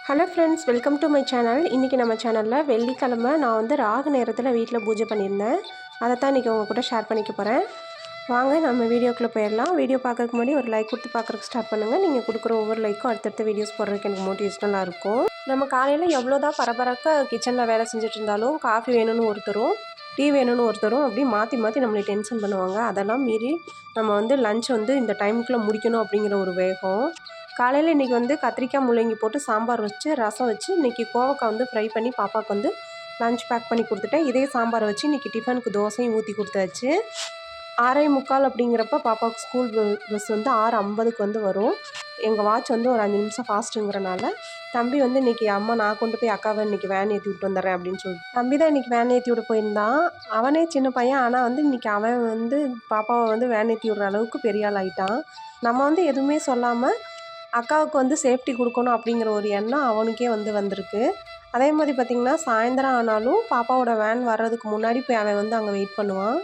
Hello friends, welcome to my channel. இன்றைக்கி நம்ம சேனலில் வெள்ளிக்கிழமை நான் வந்து ராகு நேரத்தில் வீட்டில் பூஜை பண்ணியிருந்தேன். அதை தான் இன்றைக்கி உங்கள் கூட ஷேர் பண்ணிக்க போகிறேன். வாங்க நம்ம வீடியோக்குள்ளே போயிடலாம். வீடியோ பார்க்குறதுக்கு முன்னாடி ஒரு லைக் கொடுத்து பார்க்குறதுக்கு ஸ்டார்ட் பண்ணுங்கள். நீங்கள் கொடுக்குற ஒவ்வொரு லைக்கும் அடுத்தடுத்த வீடியோஸ் போடுறதுக்கு எனக்கு மோட்டிவேஷனலாக இருக்கும். நம்ம காலையில் எவ்வளோ தான் பரபரக்க கிச்சனில் வேலை செஞ்சுட்டு இருந்தாலும் காஃபி வேணும்னு ஒருத்தரும், டீ வேணும்னு ஒருத்தரும் அப்படி மாற்றி மாற்றி நம்மளை டென்ஷன் பண்ணுவாங்க. அதெல்லாம் மீறி நம்ம வந்து லஞ்ச் வந்து இந்த டைமுக்குள்ளே முடிக்கணும் அப்படிங்கிற ஒரு வேகம். காலையில் இன்றைக்கி வந்து கத்திரிக்காய் முள்ளங்கி போட்டு சாம்பார் வச்சு, ரசம் வச்சு, இன்றைக்கி கோவக்காய் வந்து ஃப்ரை பண்ணி பாப்பாவுக்கு வந்து லஞ்ச் பேக் பண்ணி கொடுத்துட்டேன். இதே சாம்பாரை வச்சு இன்றைக்கி டிஃபனுக்கு தோசையும் ஊற்றி கொடுத்தாச்சு. 6:45 அப்படிங்கிறப்ப பாப்பாவுக்கு ஸ்கூல் பஸ் வந்து 6:50க்கு வந்து வரும். எங்கள் வாட்ச் வந்து ஒரு 5 நிமிஷம் ஃபாஸ்ட்டுங்கிறனால தம்பி வந்து இன்றைக்கி அம்மா நான் கொண்டு போய் அக்காவை இன்றைக்கி வேன் ஏற்றி விட்டு வந்துடுறேன் அப்படின்னு சொல்லிட்டு தம்பி தான் இன்றைக்கி வேன் ஏற்றி விட போயிருந்தான். அவனே சின்ன பையன், ஆனால் வந்து இன்றைக்கி அவன் வந்து பாப்பாவை வந்து வேன் ஏற்றி விடுற அளவுக்கு பெரிய ஆள் ஆகிட்டான். நம்ம வந்து எதுவுமே சொல்லாமல் அக்காவுக்கு வந்து சேஃப்டி கொடுக்கணும் அப்படிங்கிற ஒரு எண்ணம் அவனுக்கே வந்து வந்திருக்கு. அதே மாதிரி பார்த்திங்கன்னா சாயந்தரம் ஆனாலும் பாப்பாவோட வேன் வர்றதுக்கு முன்னாடி போய் அவன் வந்து அங்கே வெயிட் பண்ணுவான்.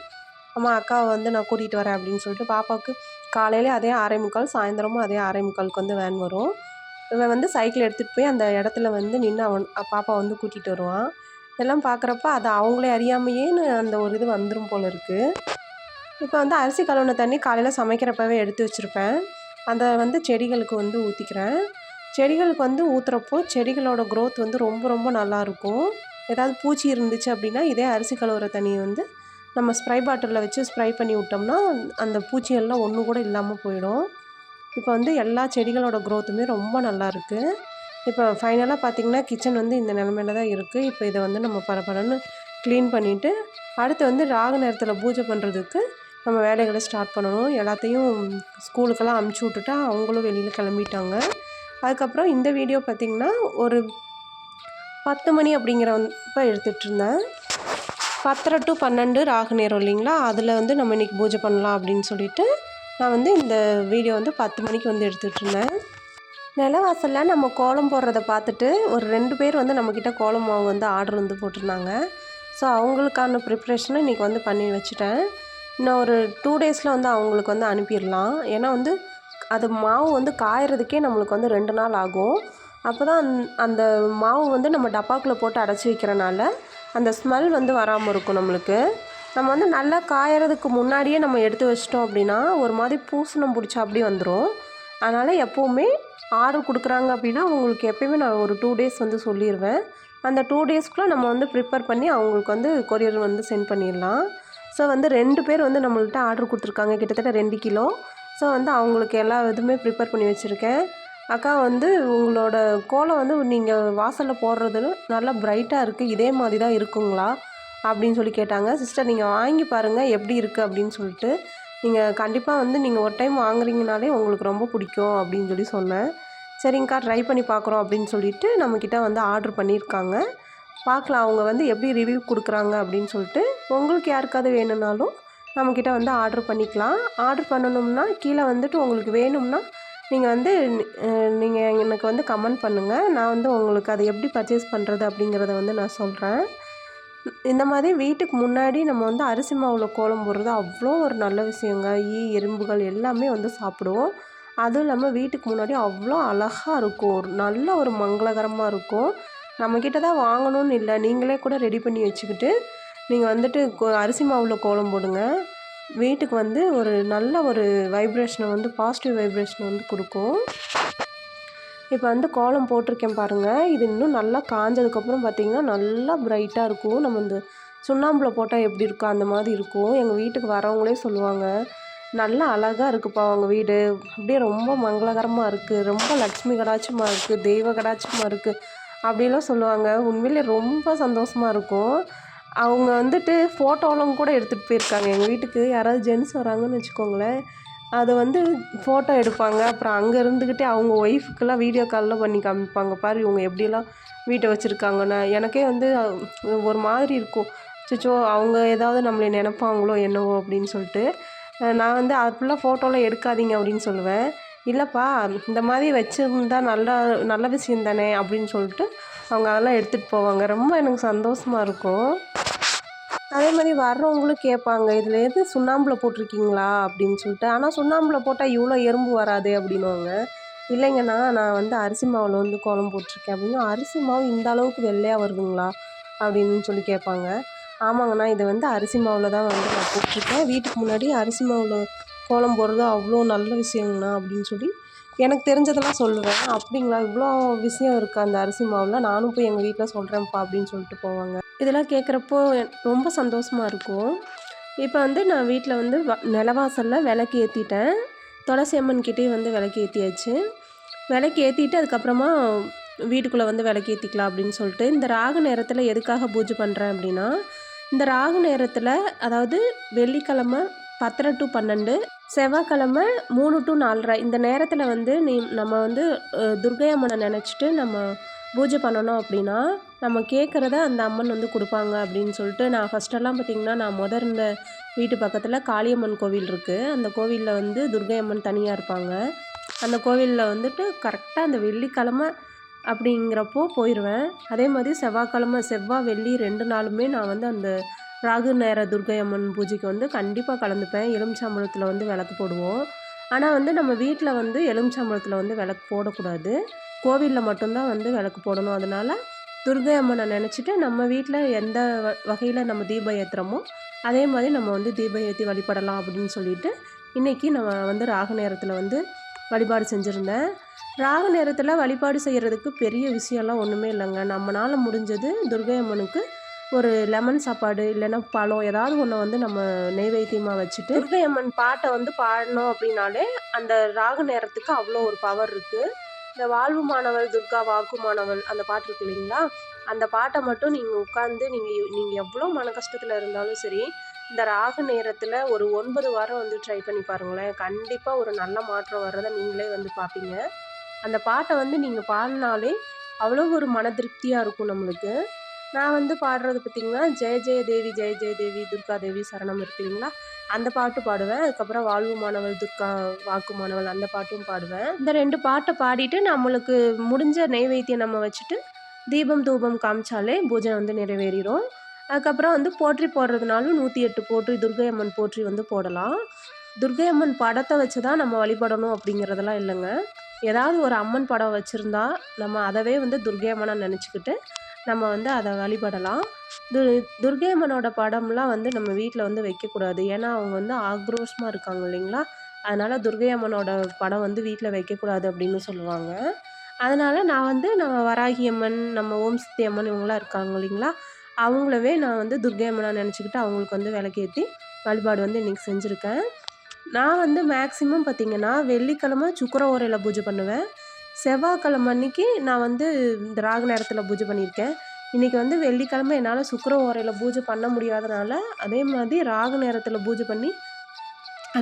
அம்மா அக்காவை வந்து நான் கூட்டிகிட்டு வரேன் அப்படின்னு சொல்லிட்டு பாப்பாவுக்கு காலையிலே அதே 6:45, சாயந்தரமும் அதே 6:45க்கு வந்து வேன் வரும். இவன் வந்து சைக்கிள் எடுத்துகிட்டு போய் அந்த இடத்துல வந்து நின்று பாப்பா வந்து கூட்டிகிட்டு வருவான். இதெல்லாம் பார்க்குறப்ப அது அவங்களே அறியாமையேன்னு அந்த ஒரு இது வந்துடும் போல் இருக்குது. இப்போ வந்து அரிசி கழுவுன தண்ணி காலையில் சமைக்கிறப்பவே எடுத்து வச்சுருப்பேன். அதை வந்து செடிகளுக்கு வந்து ஊற்றிக்கிறேன். செடிகளுக்கு வந்து ஊற்றுறப்போ செடிகளோட க்ரோத் வந்து ரொம்ப ரொம்ப நல்லாயிருக்கும். ஏதாவது பூச்சி இருந்துச்சு அப்படின்னா இதே அரிசி கழுவுற தண்ணியை வந்து நம்ம ஸ்ப்ரை பாட்டிலில் வச்சு ஸ்ப்ரை பண்ணி விட்டோம்னா அந்த பூச்சிகள்லாம் ஒன்று கூட இல்லாமல் போயிடும். இப்போ வந்து எல்லா செடிகளோட க்ரோத்துமே ரொம்ப நல்லாயிருக்கு. இப்போ ஃபைனலாக பார்த்திங்கன்னா கிச்சன் வந்து இந்த நிலமையில தான் இருக்குது. இப்போ இதை வந்து நம்ம பரபரன்னு க்ளீன் பண்ணிவிட்டு அடுத்து வந்து ராகு நேரத்தில் பூஜை பண்ணுறதுக்கு நம்ம வேலைகளை ஸ்டார்ட் பண்ணணும். எல்லாத்தையும் ஸ்கூலுக்கெல்லாம் அமுச்சு விட்டுட்டா அவங்களும் வெளியில் கிளம்பிட்டாங்க. அதுக்கப்புறம் இந்த வீடியோ பார்த்திங்கன்னா ஒரு 10 மணி அப்படிங்கிறப்ப எடுத்துகிட்ருந்தேன். 10:30 to 12 ராகு நேரம் இல்லைங்களா, அதில் வந்து நம்ம இன்றைக்கி பூஜை பண்ணலாம் அப்படின்னு சொல்லிட்டு நான் வந்து இந்த வீடியோ வந்து 10 மணிக்கு வந்து எடுத்துகிட்ருந்தேன். நிலவாசலில் நம்ம கோலம் போடுறத பார்த்துட்டு ஒரு 2 பேர் வந்து நம்மக்கிட்ட கோலம் மாவு வந்து ஆர்டர் வந்து போட்டிருந்தாங்க. ஸோ அவங்களுக்கான ப்ரிப்ரேஷனை இன்றைக்கி வந்து பண்ணி வச்சுட்டேன். இன்னும் ஒரு 2 டேஸில் வந்து அவங்களுக்கு வந்து அனுப்பிடலாம். ஏன்னா வந்து அது மாவு வந்து காயறதுக்கே நம்மளுக்கு வந்து 2 நாள் ஆகும். அப்போ தான் அந்த மாவு வந்து நம்ம டப்பாக்குள்ளே போட்டு அடைச்சி வைக்கிறனால அந்த ஸ்மெல் வந்து வராமல் இருக்கும் நம்மளுக்கு. நம்ம வந்து நல்லா காயறதுக்கு முன்னாடியே நம்ம எடுத்து வச்சிட்டோம் அப்படின்னா ஒரு மாதிரி பூசணம் பிடிச்சா அப்படி வந்துடும். அதனால் எப்போவுமே ஆர்டர் கொடுக்குறாங்க அப்படின்னா அவங்களுக்கு எப்போயுமே நான் ஒரு 2 டேஸ் வந்து சொல்லிடுவேன். அந்த 2 டேஸ்க்குள்ளே நம்ம வந்து ப்ரிப்பேர் பண்ணி அவங்களுக்கு வந்து கொரியர் வந்து சென்ட் பண்ணிடலாம். ஸோ வந்து 2 பேர் வந்து நம்மள்கிட்ட ஆர்டர் கொடுத்துருக்காங்க, கிட்டத்தட்ட 2 கிலோ. ஸோ வந்து அவங்களுக்கு எல்லா இதுவுமே ப்ரிப்பேர் பண்ணி வச்சுருக்கேன். அக்கா வந்து உங்களோட கோலம் வந்து நீங்கள் வாசலில் போடுறது நல்லா ப்ரைட்டாக இருக்குது, இதே மாதிரி தான் இருக்குங்களா அப்படின்னு சொல்லி கேட்டாங்க. சிஸ்டர் நீங்கள் வாங்கி பாருங்கள் எப்படி இருக்குது அப்படின்னு சொல்லிட்டு. நீங்கள் கண்டிப்பாக வந்து நீங்கள் ஒரு டைம் வாங்குறீங்கனாலே உங்களுக்கு ரொம்ப பிடிக்கும் அப்படின்னு சொல்லி சொன்னேன். சரிங்கக்கா ட்ரை பண்ணி பார்க்குறோம் அப்படின்னு சொல்லிட்டு நம்மக்கிட்ட வந்து ஆர்டர் பண்ணியிருக்காங்க. பார்க்கலாம் அவங்க வந்து எப்படி ரிவ்யூ கொடுக்குறாங்க அப்படின்னு சொல்லிட்டு. உங்களுக்கு யாருக்காவது வேணும்னாலும் நம்மக்கிட்ட வந்து ஆர்டர் பண்ணிக்கலாம். ஆர்டர் பண்ணணும்னா கீழே வந்துட்டு உங்களுக்கு வேணும்னா நீங்கள் வந்து நீங்கள் எனக்கு வந்து கமெண்ட் பண்ணுங்கள். நான் வந்து உங்களுக்கு அதை எப்படி பர்ச்சேஸ் பண்ணுறது அப்படிங்கிறத வந்து நான் சொல்கிறேன். இந்த மாதிரி வீட்டுக்கு முன்னாடி நம்ம வந்து அரிசி மாவில் கோலம் போடுறது அவ்வளோ ஒரு நல்ல விஷயங்க. எறும்புகள் எல்லாமே வந்து சாப்பிடுவோம். அதுவும் இல்லாமல் வீட்டுக்கு முன்னாடி அவ்வளோ அழகாக இருக்கும், ஒரு நல்ல ஒரு மங்களகரமாக இருக்கும். நம்மக்கிட்ட தான் வாங்கணும்னு இல்லை, நீங்களே கூட ரெடி பண்ணி வச்சுக்கிட்டு நீங்கள் வந்துட்டு அரிசி மாவில் கோலம் போடுங்க. வீட்டுக்கு வந்து ஒரு நல்ல ஒரு வைப்ரேஷனை வந்து பாசிட்டிவ் வைப்ரேஷனை வந்து கொடுக்கும். இப்போ வந்து கோலம் போட்டிருக்கேன் பாருங்கள். இது இன்னும் நல்லா காஞ்சதுக்கப்புறம் பார்த்திங்கன்னா நல்லா ப்ரைட்டாக இருக்கும். நம்ம இந்த சுண்ணாம்பில் போட்டால் எப்படி இருக்கோ அந்த மாதிரி இருக்கும். எங்கள் வீட்டுக்கு வரவங்களே சொல்லுவாங்க, நல்லா அழகாக இருக்குப்பா அவங்க வீடு, அப்படியே ரொம்ப மங்களகரமாக இருக்குது, ரொம்ப லட்சுமி கடாட்சமாக இருக்குது, தெய்வ கடாட்சமாக இருக்குது அப்படிலாம் சொல்லுவாங்க. உண்மையிலே ரொம்ப சந்தோஷமாக இருக்கும். அவங்க வந்துட்டு ஃபோட்டோலாம் கூட எடுத்துகிட்டு போயிருக்காங்க. எங்கள் வீட்டுக்கு யாராவது ஜென்ஸ் வராங்கன்னு வச்சுக்கோங்களேன், அது வந்து ஃபோட்டோ எடுப்பாங்க. அப்புறம் அங்கே இருந்துக்கிட்டே அவங்க ஒய்ஃபுக்கெல்லாம் வீடியோ கால்லாம் பண்ணி காமிப்பாங்க, பாரு இவங்க எப்படிலாம் வீட்டை வச்சுருக்காங்கன்னு. எனக்கே வந்து ஒரு மாதிரி இருக்கும், அச்சச்சோ அவங்க ஏதாவது நம்மளை நினைப்பாங்களோ என்னவோ அப்படின்னு சொல்லிட்டு. நான் வந்து அப்படிலாம் ஃபோட்டோலாம் எடுக்காதீங்க அப்படின்னு சொல்லுவேன். இல்லைப்பா இந்த மாதிரி வச்சுருந்தா நல்ல விஷயம் தானே அப்படின்னு சொல்லிட்டு அவங்க அதெல்லாம் எடுத்துகிட்டு போவாங்க. ரொம்ப எனக்கு சந்தோஷமாக இருக்கும். அதே மாதிரி வர்றவங்களும் கேட்பாங்க, இதில் சுண்ணாம்பில் போட்டிருக்கீங்களா அப்படின்னு சொல்லிட்டு. ஆனால் சுண்ணாம்பில் போட்டால் இவ்வளோ எறும்பு வராது அப்படின்னுவாங்க. இல்லைங்கண்ணா, நான் வந்து அரிசி மாவில் வந்து கோலம் போட்டிருக்கேன் அப்படின்னு. அரிசி மாவு இந்த அளவுக்கு வெள்ளையாக வருதுங்களா அப்படின்னு சொல்லி கேட்பாங்க. ஆமாங்கண்ணா, இது வந்து அரிசி மாவில் தான் வந்து நான் போட்டிருக்கேன். வீட்டுக்கு முன்னாடி அரிசி மாவில் கோலம் போடுறது அவ்வளோ நல்ல விஷயங்கண்ணா அப்படின்னு சொல்லி எனக்கு தெரிஞ்சதெல்லாம் சொல்லுவேன். அப்படிங்களா, இவ்வளோ விஷயம் இருக்குது அந்த அரிசி மாவில், நானும் போய் எங்கள் வீட்டில் சொல்கிறேன்ப்பா அப்படின்னு சொல்லிட்டு போவாங்க. இதெல்லாம் கேட்குறப்போ ரொம்ப சந்தோஷமாக இருக்கும். இப்போ வந்து நான் வீட்டில் வந்து நிலவாசலில் விளக்கு ஏற்றிட்டேன். துளசி அம்மன் கிட்டேயும் வந்து விளக்கு ஏற்றியாச்சு. விளக்கு ஏற்றிட்டு அதுக்கப்புறமா வீட்டுக்குள்ளே வந்து விளக்கு ஏற்றிக்கலாம் அப்படின்னு சொல்லிட்டு, இந்த ராகு நேரத்தில் எதுக்காக பூஜை பண்ணுறேன் அப்படின்னா, இந்த ராகு நேரத்தில் அதாவது வெள்ளிக்கிழமை 10:30 to 12, செவ்வாய்க்கிழமை 3 to 4:30 இந்த நேரத்தில் வந்து நம்ம வந்து துர்க்கை அம்மனை நினச்சிட்டு நம்ம பூஜை பண்ணணும் அப்படின்னா, நம்ம கேட்குறத அந்த அம்மன் வந்து கொடுப்பாங்க அப்படின்னு சொல்லிட்டு, நான் ஃபஸ்ட்டெல்லாம் பார்த்திங்கன்னா, நான் இருந்த வீட்டு பக்கத்தில் காளியம்மன் கோவில் இருக்குது. அந்த கோவிலில் வந்து துர்க்கை அம்மன் தனியாக இருப்பாங்க. அந்த கோவிலில் வந்துட்டு கரெக்டாக அந்த வெள்ளிக்கிழமை அப்படிங்கிறப்போ போயிடுவேன். அதே மாதிரி செவ்வாய்க்கிழமை செவ்வாய் வெள்ளி 2 நாளுமே நான் வந்து அந்த ராகு நேர துர்க்கை அம்மன் பூஜைக்கு வந்து கண்டிப்பாக கலந்துப்பேன். எலுமிச்சம்பழத்தில் வந்து விளக்கு போடுவோம். ஆனால் வந்து நம்ம வீட்டில் வந்து எலுமிச்சம்பழத்தில் வந்து விளக்கு போடக்கூடாது. கோவிலில் மட்டும்தான் வந்து விளக்கு போடணும். அதனால் துர்க்கை அம்மனை நினச்சிட்டு நம்ம வீட்டில் எந்த வகையில் நம்ம தீபம் ஏற்றுறோமோ அதே மாதிரி நம்ம வந்து தீபம் ஏற்றி வழிபடலாம் அப்படின்னு சொல்லிட்டு இன்றைக்கி நம்ம வந்து ராகு நேரத்தில் வந்து வழிபாடு செஞ்சுருந்தேன். ராகு நேரத்தில் வழிபாடு செய்கிறதுக்கு பெரிய விஷயம்லாம் ஒன்றுமே இல்லைங்க. நம்மளால் முடிஞ்சது துர்க்கை அம்மனுக்கு ஒரு லெமன் சாப்பாடு இல்லைன்னா பழம் ஏதாவது ஒன்று வந்து நம்ம நெய்வேத்தியமாக வச்சுட்டு துர்க்கை அம்மன் பாட்டை வந்து பாடணும் அப்படின்னாலே அந்த ராகு நேரத்துக்கு அவ்வளோ ஒரு பவர் இருக்குது. இந்த வாழ்வு மாணவள் துர்கா வாக்கு மாணவள் அந்த பாட்டு இருக்கு இல்லைங்களா, அந்த பாட்டை மட்டும் நீங்கள் உட்காந்து நீங்கள் எவ்வளோ மன கஷ்டத்தில் இருந்தாலும் சரி, இந்த ராகு நேரத்தில் ஒரு 9 வாரம் வந்து ட்ரை பண்ணி பாருங்களேன். கண்டிப்பாக ஒரு நல்ல மாற்றம் வர்றதை நீங்களே வந்து பார்ப்பீங்க. அந்த பாட்டை வந்து நீங்கள் பாடினாலே அவ்வளோ ஒரு மன திருப்தியாக இருக்கும் நம்மளுக்கு. நான் வந்து பாடுறது பார்த்திங்கன்னா, ஜெய ஜெய தேவி ஜெய ஜெய தேவி துர்கா தேவி சரணம் இருக்கு இல்லைங்களா, அந்த பாட்டு பாடுவேன். அதுக்கப்புறம் வாழ்வு மாணவள் துர்கா வாக்கு மாணவள் அந்த பாட்டும் பாடுவேன். இந்த 2 பாட்டை பாடிட்டு நம்மளுக்கு முடிஞ்ச நெய்வேத்தியம் நம்ம வச்சுட்டு தீபம் தூபம் காமிச்சாலே பூஜை வந்து நிறைவேறிடும். அதுக்கப்புறம் வந்து போற்றி போடுறதுனாலும் 108 போற்றி துர்க்கை அம்மன் போற்றி வந்து போடலாம். துர்க்கை அம்மன் படத்தை வச்சு தான் நம்ம வழிபடணும் அப்படிங்கிறதெல்லாம் இல்லைங்க. ஏதாவது ஒரு அம்மன் படம் வச்சுருந்தா நம்ம அதவே வந்து துர்க்கை அம்மனாக நினச்சிக்கிட்டு நம்ம வந்து அதை வழிபடலாம். துர்க்கை அம்மனோட படம்லாம் வந்து நம்ம வீட்டில் வந்து வைக்கக்கூடாது. ஏன்னா அவங்க வந்து ஆக்ரோஷமாக இருக்காங்க இல்லைங்களா, அதனால் துர்க்கை அம்மனோட படம் வந்து வீட்டில் வைக்கக்கூடாது அப்படின்னு சொல்லுவாங்க. அதனால் நான் வந்து நம்ம வராகி அம்மன் நம்ம ஓம் சக்தி அம்மன் இவங்களாம் இருக்காங்க இல்லைங்களா, அவங்களவே நான் வந்து துர்க்கை அம்மனாக நினச்சிக்கிட்டு அவங்களுக்கு வந்து விளக்கேற்றி வழிபாடு வந்து இன்றைக்கி செஞ்சுருக்கேன். நான் வந்து மேக்ஸிமம் பார்த்திங்கன்னா வெள்ளிக்கிழமை சுக்கிர ஓரையில் பூஜை பண்ணுவேன். செவ்வாய்க்கிழமை அன்றைக்கி நான் வந்து இந்த ராகு நேரத்தில் பூஜை பண்ணியிருக்கேன். இன்றைக்கி வந்து வெள்ளிக்கிழமை என்னால் சுக்கிர ஓரையில் பூஜை பண்ண முடியாதனால அதே மாதிரி ராகு நேரத்தில் பூஜை பண்ணி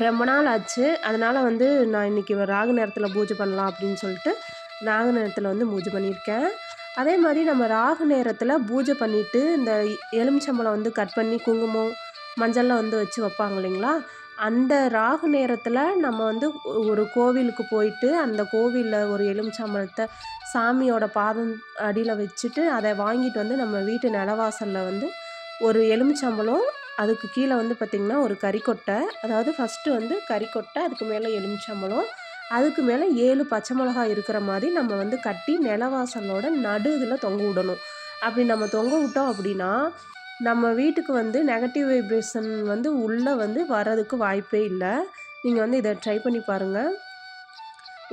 ரொம்ப நாள் ஆச்சு. அதனால் வந்து நான் இன்றைக்கி ராகு நேரத்தில் பூஜை பண்ணலாம் அப்படின்னு சொல்லிட்டு ராகு நேரத்தில் வந்து பூஜை பண்ணியிருக்கேன். அதே மாதிரி நம்ம ராகு நேரத்தில் பூஜை பண்ணிவிட்டு இந்த எலுமிச்சம்பழம் வந்து கட் பண்ணி குங்குமம் மஞ்சள்லாம் வந்து வச்சு வைப்பாங்க இல்லைங்களா, அந்த ராகு நேரத்தில் நம்ம வந்து ஒரு கோவிலுக்கு போயிட்டு அந்த கோவிலில் ஒரு எலுமிச்சம்பழத்தை சாமியோட பாதம் அடியில் வச்சுட்டு அதை வாங்கிட்டு வந்து நம்ம வீட்டு நிலவாசலில் வந்து ஒரு எலுமிச்சம்பழம் அதுக்கு கீழே வந்து பார்த்திங்கன்னா ஒரு கறிக்கொட்டை, அதாவது ஃபஸ்ட்டு வந்து கறிக்கொட்டை அதுக்கு மேலே எலுமிச்சம்பழம் அதுக்கு மேலே 7 பச்சை மிளகாய் இருக்கிற மாதிரி நம்ம வந்து கட்டி நிலவாசலோட நடு இதில் தொங்க விடணும். அப்படி நம்ம தொங்க விட்டோம் அப்படின்னா நம்ம வீட்டுக்கு வந்து நெகட்டிவ் வைப்ரேஷன் வந்து உள்ளே வந்து வர்றதுக்கு வாய்ப்பே இல்லை. நீங்கள் வந்து இதை ட்ரை பண்ணி பாருங்கள்.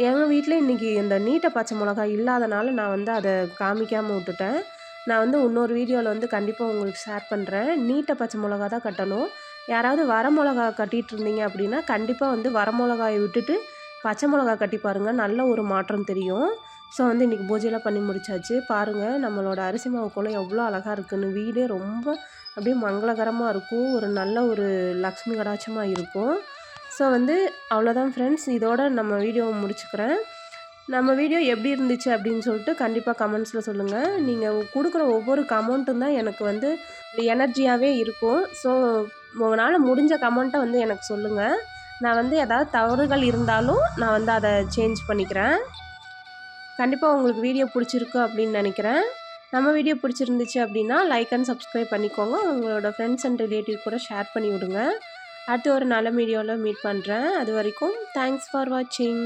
எங்கள் வீட்டில் இன்றைக்கி இந்த நீட்ட பச்சை மிளகாய் இல்லாதனால நான் வந்து அதை காமிக்காமல் விட்டுட்டேன். நான் வந்து இன்னொரு வீடியோவில் வந்து கண்டிப்பாக உங்களுக்கு ஷேர் பண்ணுறேன். நீட்ட பச்சை மிளகா தான் கட்டணும். யாராவது வர மிளகா கட்டிகிட்டு இருந்தீங்க அப்படின்னா கண்டிப்பாக வந்து வர மிளகாயை விட்டுட்டு பச்சை மிளகா கட்டி பாருங்கள், நல்ல ஒரு மாற்றம் தெரியும். ஸோ வந்து இன்றைக்கி பூஜையெல்லாம் பண்ணி முடிச்சாச்சு. பாருங்கள் நம்மளோட அரிசி மாவு கோலம் எவ்வளோ அழகாக இருக்குன்னு. வீடே ரொம்ப அப்படியே மங்களகரமாக இருக்கும். ஒரு நல்ல ஒரு லக்ஷ்மி கடாட்சமாக இருக்கும். ஸோ வந்து அவ்வளோதான் ஃப்ரெண்ட்ஸ், இதோட நம்ம வீடியோவை முடிச்சுக்கிறேன். நம்ம வீடியோ எப்படி இருந்துச்சு அப்படின்னு சொல்லிட்டு கண்டிப்பாக கமெண்ட்ஸில் சொல்லுங்கள். நீங்கள் கொடுக்குற ஒவ்வொரு கமெண்ட்டும் தான் எனக்கு வந்து எனர்ஜியாகவே இருக்கும். ஸோ உங்களால் முடிஞ்ச கமெண்ட்டை வந்து எனக்கு சொல்லுங்கள். நான் வந்து ஏதாவது தவறுகள் இருந்தாலும் நான் வந்து அதை சேஞ்ச் பண்ணிக்கிறேன். கண்டிப்பாக உங்களுக்கு வீடியோ பிடிச்சிருக்கு அப்படின்னு நினைக்கிறேன். நம்ம வீடியோ பிடிச்சிருந்துச்சு அப்படின்னா லைக் அண்ட் சப்ஸ்கிரைப் பண்ணிக்கோங்க. உங்களோட ஃப்ரெண்ட்ஸ் அண்ட் ரிலேட்டிவ் கூட ஷேர் பண்ணி விடுங்க. அடுத்து ஒரு நல்ல வீடியோவில் மீட் பண்ணுறேன். அது வரைக்கும் தேங்க்ஸ் ஃபார் வாட்சிங்.